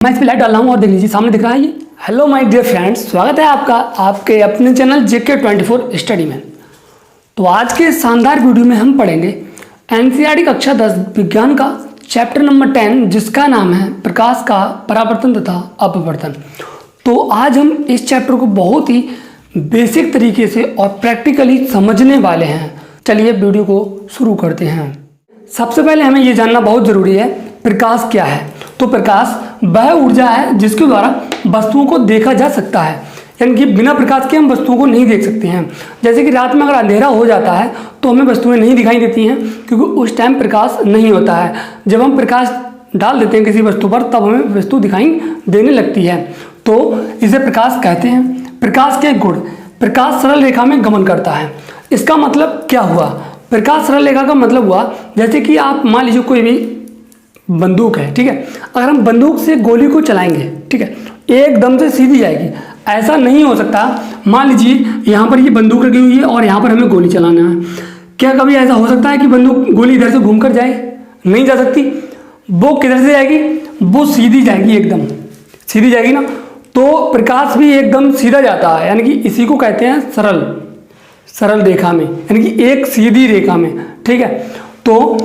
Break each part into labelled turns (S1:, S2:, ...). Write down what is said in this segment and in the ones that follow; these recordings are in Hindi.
S1: मैं इस पर लाइट डाल रहा हूँ और देख लीजिए सामने दिख रहा है ये। हेलो माय डियर फ्रेंड्स, स्वागत है आपका आपके अपने चैनल JK24 स्टडी में। तो आज के शानदार वीडियो में हम पढ़ेंगे एनसीईआरटी कक्षा 10 विज्ञान का चैप्टर नंबर 10 जिसका नाम है प्रकाश का परावर्तन तथा अपवर्तन। तो आज हम इस चैप्टर को बहुत ही बेसिक तरीके से और प्रैक्टिकली समझने वाले हैं। चलिए वीडियो को शुरू करते हैं। सबसे पहले हमें ये जानना बहुत ज़रूरी है प्रकाश क्या है। तो प्रकाश वह ऊर्जा है जिसके द्वारा वस्तुओं को देखा जा सकता है, यानी कि बिना प्रकाश के हम वस्तुओं को नहीं देख सकते हैं। जैसे कि रात में अगर अंधेरा हो जाता है तो हमें वस्तुएं नहीं दिखाई देती हैं क्योंकि उस टाइम प्रकाश नहीं होता है। जब हम प्रकाश डाल देते हैं किसी वस्तु पर तब हमें वस्तु दिखाई देने लगती है। तो इसे प्रकाश कहते हैं। प्रकाश के गुण, प्रकाश सरल रेखा में गमन करता है। इसका मतलब क्या हुआ? प्रकाश सरल रेखा का मतलब हुआ जैसे कि आप मान लीजिए कोई भी बंदूक है, ठीक है। अगर हम बंदूक से गोली को चलाएंगे, ठीक है, एकदम से सीधी जाएगी, ऐसा नहीं हो सकता। मान लीजिए यहाँ पर ये बंदूक रखी हुई है और यहाँ पर हमें गोली चलाना है। क्या कभी ऐसा हो सकता है कि बंदूक गोली इधर से घूम कर जाए? नहीं जा सकती। वो किधर से जाएगी? वो सीधी जाएगी, एकदम सीधी जाएगी ना। तो प्रकाश भी एकदम सीधा जाता है, यानी कि इसी को कहते हैं सरल रेखा में, यानी कि एक सीधी रेखा में, ठीक है। तो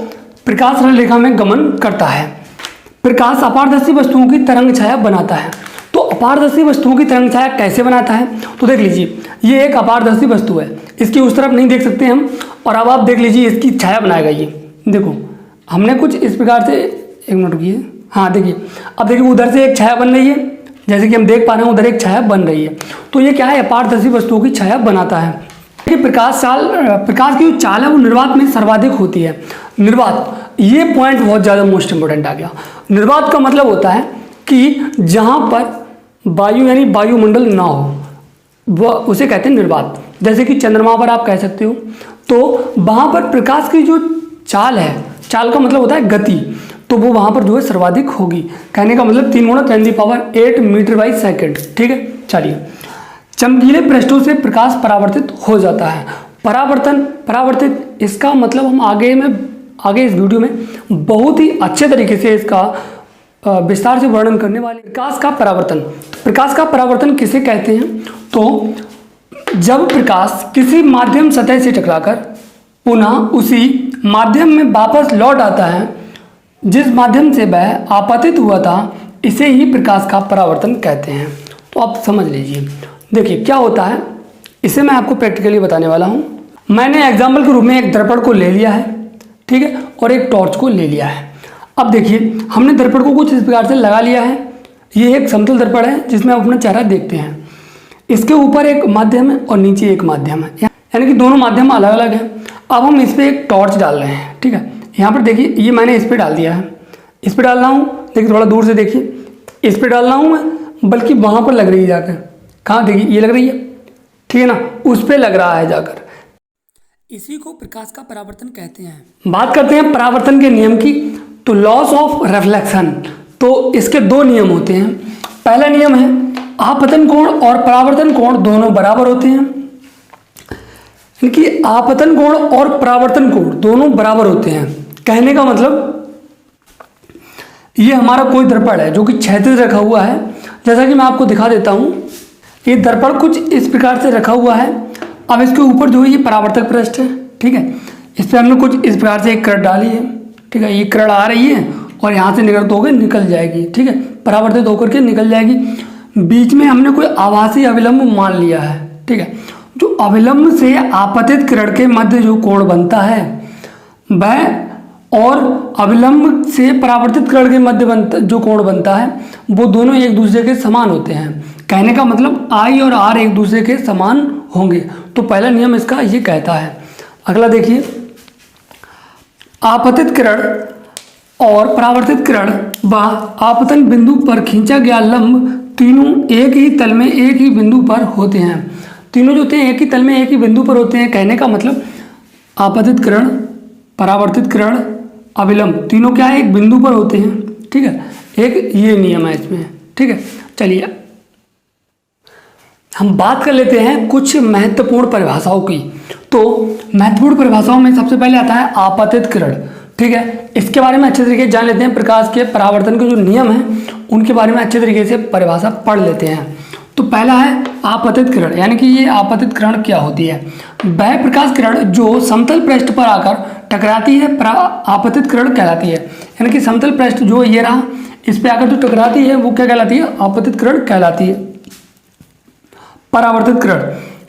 S1: प्रकाश सरल रेखा में गमन करता है। प्रकाश अपारदर्शी वस्तुओं की तरंग छाया बनाता है। तो अपारदर्शी वस्तुओं की तरंग छाया कैसे बनाता है? तो देख लीजिए, ये एक अपारदर्शी वस्तु है, इसकी उस तरफ नहीं देख सकते हम, और अब आप देख लीजिए इसकी छाया बनाएगा। ये देखो, हमने कुछ इस प्रकार से, एक मिनट रुकिए, हाँ देखिए, अब देखिए उधर से एक छाया बन रही है, जैसे कि हम देख पा रहे हैं उधर एक छाया बन रही है। तो ये क्या है? अपारदर्शी वस्तुओं की छाया बनाता है। कि प्रकाश की जो चाल है वो निर्वात में सर्वाधिक होती है। निर्वात, ये पॉइंट बहुत ज़्यादा मोस्ट इंपोर्टेंट आ गया। निर्वात का मतलब होता है कि जहाँ पर वायु यानी वायुमंडल ना हो, वह उसे कहते हैं निर्वात। जैसे कि चंद्रमा पर आप कह सकते हो। तो वहाँ पर प्रकाश की जो चाल है, चाल का मतलब होता है गति, तो वो वहाँ पर जो है सर्वाधिक होगी। कहने का मतलब 3 × 10⁸ मीटर/सेकंड, ठीक है। चलिए, चमकीले पृष्ठों से प्रकाश परावर्तित हो जाता है। परावर्तित, इसका मतलब हम आगे इस वीडियो में बहुत ही अच्छे तरीके से इसका विस्तार से वर्णन करने वाले। प्रकाश का परावर्तन किसे कहते हैं? तो जब प्रकाश किसी माध्यम सतह से टकराकर पुनः उसी माध्यम में वापस लौट आता है जिस माध्यम से वह आपतित हुआ था, इसे ही प्रकाश का परावर्तन कहते हैं। तो आप समझ लीजिए, देखिए क्या होता है, इसे मैं आपको प्रैक्टिकली बताने वाला हूँ। मैंने एग्जाम्पल के रूप में एक दर्पण को ले लिया है, ठीक है, और एक टॉर्च को ले लिया है। अब देखिए, हमने दर्पण को कुछ इस प्रकार से लगा लिया है। ये एक समतल दर्पण है जिसमें आप अपना चेहरा देखते हैं। इसके ऊपर एक माध्यम है और नीचे एक माध्यम है, यानी कि दोनों माध्यम अलग अलग हैं। अब हम इस पर एक टॉर्च डाल रहे हैं, ठीक है। यहाँ पर देखिए, ये मैंने इस पर डाल दिया है, इस पर डाल रहा हूँ, देखिए थोड़ा दूर से देखिए, इस पर डाल रहा हूँ मैं, बल्कि वहाँ पर लग रही है जाकर। कहाँ? देखिए ये लग रही है, ठीक है ना, उस पे लग रहा है जाकर। इसी को प्रकाश का परावर्तन कहते हैं। बात करते हैं परावर्तन के नियम की, तो लॉस ऑफ रिफ्लेक्शन। तो इसके 2 नियम होते हैं। पहला नियम है आपतन कोण और परावर्तन कोण दोनों बराबर होते हैं, यानी कि आपतन कोण और परावर्तन कोण दोनों बराबर होते हैं। कहने का मतलब, ये हमारा कोई दर्पण है जो कि क्षैतिज रखा हुआ है। जैसा कि मैं आपको दिखा देता हूँ, ये दर्पण कुछ इस प्रकार से रखा हुआ है। अब इसके ऊपर जो है ये परावर्तक पृष्ठ है, ठीक है। इस पर हमने कुछ इस प्रकार से एक किरण डाली है, ठीक है। ये किरण आ रही है और यहाँ से निर्गत होकर निकल जाएगी, ठीक है, परावर्तित होकर के निकल जाएगी। बीच में हमने कोई आभासी अविलंब मान लिया है, ठीक है। जो अविलंब से आपतित किरण के मध्य जो कोण बनता है वह, और अविलंब से परावर्तित किरण के मध्य जो कोण बनता है, वो दोनों एक दूसरे के समान होते हैं। कहने का मतलब I और R एक दूसरे के समान होंगे। तो पहला नियम इसका ये कहता है। अगला देखिए, आपतित किरण और परावर्तित किरण व आपतन बिंदु पर खींचा गया लंब तीनों एक ही तल में एक ही बिंदु पर होते हैं। तीनों जो होते हैं एक ही तल में एक ही बिंदु पर होते हैं। कहने का मतलब आपतित किरण, परावर्तित किरण, अविलंब तीनों क्या है? एक बिंदु पर होते हैं, ठीक है। एक ये नियम है इसमें, ठीक है। चलिए हम बात कर लेते हैं कुछ महत्वपूर्ण परिभाषाओं की। तो महत्वपूर्ण परिभाषाओं में सबसे पहले आता है आपतित किरण। ठीक है, इसके बारे में अच्छे तरीके से जान लेते हैं। प्रकाश के परावर्तन के जो नियम हैं उनके बारे में अच्छे तरीके से परिभाषा पढ़ लेते हैं। तो पहला है आपतित किरण, यानी कि ये आपतित किरण क्या होती है। वह प्रकाश किरण जो समतल पृष्ठ पर आकर टकराती है आपतित किरण कहलाती है। यानी कि समतल पृष्ठ जो ये रहा, इस पे आकर जो टकराती है वो क्या कहलाती है, आपतित किरण कहलाती है। परावर्तित किरण,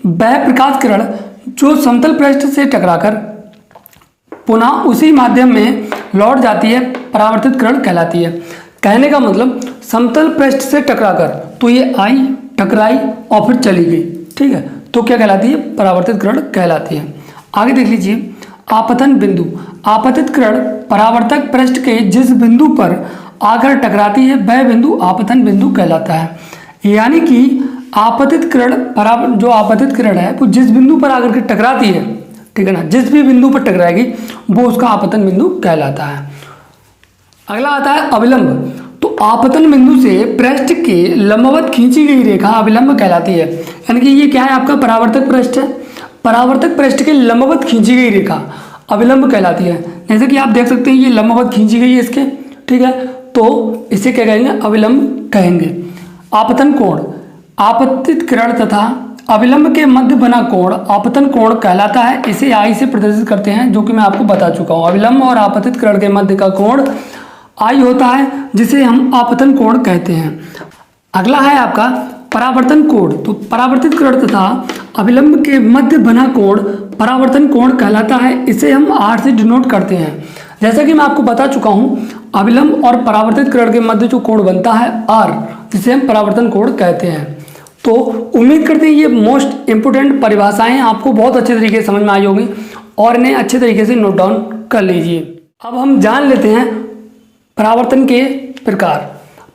S1: वह प्रकाश किरण जो समतल पृष्ठ से टकराकर पुनः उसी माध्यम में लौट जाती है, परावर्तित किरण कहलाती है। कहने का मतलब समतल पृष्ठ से टकराकर, तो ये आई, टकराई और फिर चली गई, ठीक है, तो क्या कहलाती है, परावर्तित किरण कहलाती है। आगे देख लीजिए, आपतन बिंदु। आपतित किरण परावर्तक पृष्ठ के जिस बिंदु पर आकर टकराती है वह बिंदु आपतन बिंदु कहलाता है। यानी कि आपतित किरण जो आपतित किरण है वो जिस बिंदु पर आकर के टकराती है, ठीक है ना, जिस भी बिंदु पर टकराएगी वो उसका आपतन बिंदु कहलाता है। अगला आता है अविलंब। तो आपतन बिंदु से पृष्ठ के लंबवत खींची गई रेखा अविलंब कहलाती है। यानी कि ये क्या है, आपका परावर्तक पृष्ठ है, परावर्तक पृष्ठ के लंबवत खींची गई रेखा अविलंब कहलाती है। जैसे कि आप देख सकते हैं ये लंबवत खींची गई है इसके, ठीक है, तो इसे क्या कहेंगे, अविलंब कहेंगे। आपतन कोण, आपतित किरण तथा अविलंब के मध्य बना कोण आपतन कोण कहलाता है। इसे आई से प्रदर्शित करते हैं, जो कि मैं आपको बता चुका हूँ। अविलंब और आपतित किरण के मध्य का कोण आई होता है, जिसे हम आपतन कोण कहते हैं। अगला है आपका परावर्तन कोण। तो परावर्तित किरण तथा अविलंब के मध्य बना कोण परावर्तन कोण कहलाता है। इसे हम आर से डिनोट करते हैं। जैसा कि मैं आपको बता चुका हूँ, अविलंब और परावर्तित किरण के मध्य जो कोण बनता है आर, जिसे हम परावर्तन कोण कहते हैं। तो उम्मीद करते हैं ये मोस्ट इंपोर्टेंट परिभाषाएं आपको बहुत अच्छे तरीके से समझ में आई होगी और इन्हें अच्छे तरीके से नोट डाउन कर लीजिए। अब हम जान लेते हैं परावर्तन के प्रकार।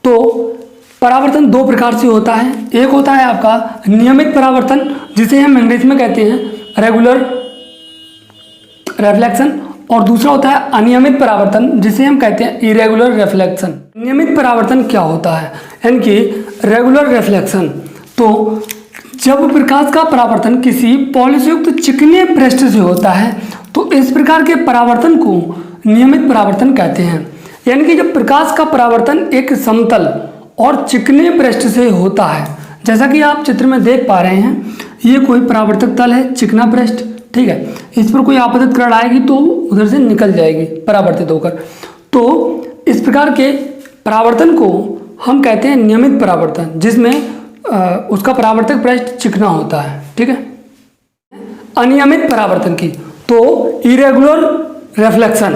S1: तो परावर्तन दो प्रकार से होता है। एक होता है आपका नियमित परावर्तन, जिसे हम अंग्रेजी में कहते हैं रेगुलर रिफ्लेक्शन, और दूसरा होता है अनियमित परावर्तन, जिसे हम कहते हैं इरेगुलर रिफ्लेक्शन। नियमित परावर्तन क्या होता है, यानी कि रेगुलर रिफ्लेक्शन, तो जब प्रकाश का परावर्तन किसी पॉलिशयुक्त चिकने पृष्ठ से होता है तो इस प्रकार के परावर्तन को नियमित परावर्तन कहते हैं। यानी कि जब प्रकाश का परावर्तन एक समतल और चिकने पृष्ठ से होता है, जैसा कि आप चित्र में देख पा रहे हैं, ये कोई परावर्तक तल है, चिकना पृष्ठ, ठीक है, इस पर कोई आपतित किरण आएगी तो उधर से निकल जाएगी परावर्तित होकर। तो इस प्रकार के परावर्तन को हम कहते हैं नियमित परावर्तन, जिसमें उसका परावर्तक पृष्ठ चिकना होता है, ठीक है। अनियमित परावर्तन की, तो इरेगुलर रिफ्लेक्शन,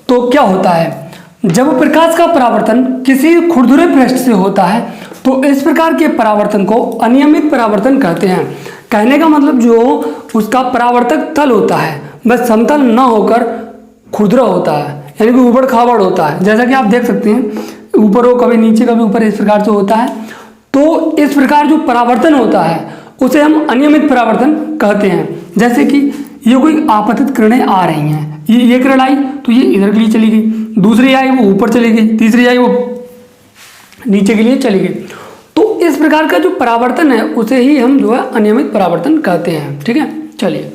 S1: तो क्या होता है, जब प्रकाश का परावर्तन किसी खुरदुरे पृष्ठ से होता है तो इस प्रकार के परावर्तन को अनियमित परावर्तन कहते हैं। कहने का मतलब जो उसका परावर्तक तल होता है वह समतल न होकर खुरदुरा होता है, यानी कि ऊबड़ खाबड़ होता है। जैसा कि आप देख सकते हैं, ऊपर हो कभी नीचे कभी ऊपर, इस प्रकार से होता है। तो इस प्रकार जो परावर्तन होता है उसे हम अनियमित परावर्तन कहते हैं। जैसे कि ये कोई आपतित किरणें आ रही हैं, ये किरण आई तो ये इधर के लिए चली गई, दूसरी आई वो ऊपर चली गई, तीसरी आई वो नीचे के लिए चली गई। तो इस प्रकार का जो परावर्तन है उसे ही हम जो है अनियमित परावर्तन कहते हैं, ठीक है। चलिए